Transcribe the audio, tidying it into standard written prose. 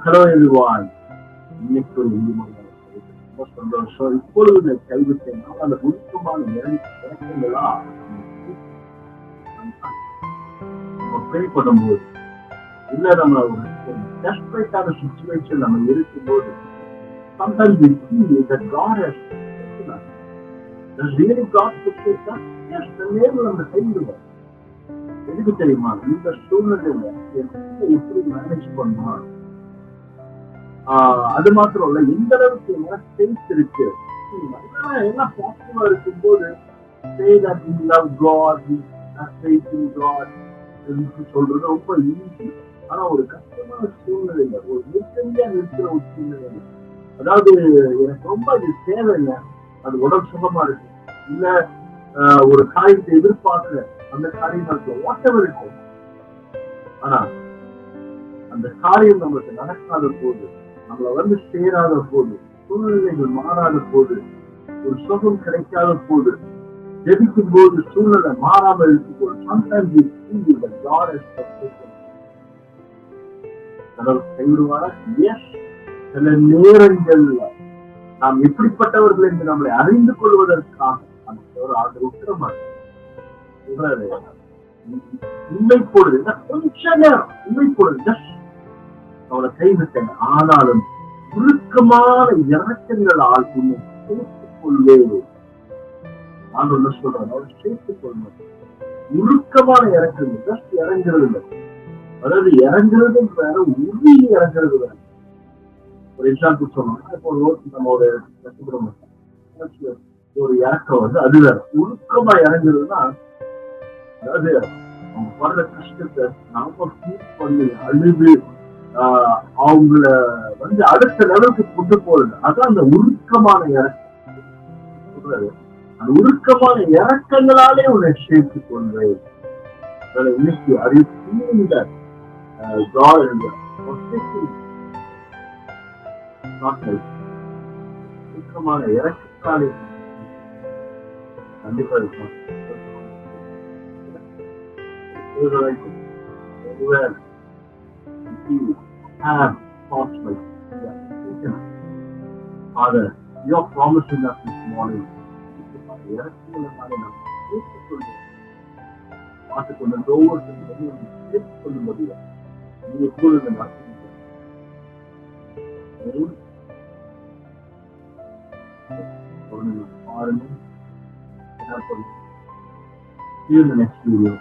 Hello everyone. இன்னைக்கு ஒரு ரொம்ப சந்தோஷம். இப்பொழுது நான் கைவிட்டேன்னா அந்த நுணுக்கமான இறக்கங்களா நம்ம ப்ரே பண்ணும்போது, இல்ல நம்ம ஒரு டெஸ்பரேட்டான சிச்சுவேஷன் நம்ம இருக்கும்போது, sometimes we feel that God has forsaken us. Does really God forsake us? Yes, the நேரில் நம்ம கைவிடுவோம். எதுக்கு தெரியுமா? இந்த சூழ்நிலையில எப்படி மேனேஜ் பண்ணுவான். அது மாத்திரம் இல்ல, எந்த அளவுக்கு என்ன ஸ்பேஸ் இருக்கு. எல்லாம் பாசிட்டிவா இருக்கும்போது say that we love God, we have faith in God சொல்றது ரொம்ப ஈஸி. ஆனா ஒரு கஷ்டமான சூழ்நிலையில, ஒரு நெருக்கடியா இருக்கிற ஒரு சூழ்நிலையில, அதாவது எனக்கு ரொம்ப இது தேவையில்ல, அது உடல் சுகமா இருக்கு, இல்ல ஒரு காரியத்தை எதிர்பார்க்கிற அந்த காரியம் வாட்டவர் இருக்கும். ஆனா அந்த காரியம் நமக்கு நடக்காத போது, நம்மள சேராத போது, சூழ்நிலைகள் மாறாத போது, ஒரு சுகம் கிடைக்காத போது, ஜெபிக்கும் போது சூழ்நிலை மாறாமல் இருக்கும் போது, sometimes we feel that God has forsaken us. கடவுள் கைவிடுவாரா? எஸ். சில நேரங்கள்ல நாம் எப்படிப்பட்டவர்கள் என்று நம்மளை அறிந்து கொள்வதற்காக அந்த உத்தரமாக உண்மை போடுது, கொஞ்ச நேரம் உண்மை போடுது, அவனை கைவிட்டேன், ஆனாலும் உருக்கமான இறக்கங்களால் உன்னை சேர்த்துக் கொள்வேன். நான் ஒண்ணு சொல்றேன், அவனை சேர்த்துக் கொள்வேன். உருக்கமான இறக்குறது, ஜஸ்ட் இறங்குறது இல்லை. அதாவது இறங்குறது வேற, உறுதி இறங்குறது வேற. ஒரு எக்ஸாம்பிள் சொல்லணும், இப்போ நம்ம ஒரு கஷ்டப்பட ஒரு இறக்கம் அது வேற. உருக்கமா இறங்குறதுன்னா, அதாவது அவங்க படுற கஷ்டத்தை நாம ஃபீல் பண்ணி அழுது அவங்கள அடுத்த லெவலுக்கு கொண்டு போறது, அதான் அந்த உருக்கமான இறக்கம் சொல்றாரு. அந்த உருக்கமான இறக்கங்களாலே உன்னை சேர்த்துக் கொள்வேன். இன்னைக்கு அறிவிக்க உருக்கமான இறக்கத்தாலே கண்டிப்பா இருக்கும். Have thoughts like that. Father, you are promising us this morning. பார்த்துக்கொண்டு ஒவ்வொருத்தரும் சேர்த்துக் கொள்ள முடியும். நீ எப்பொழுது பாருங்க. See you in the next video.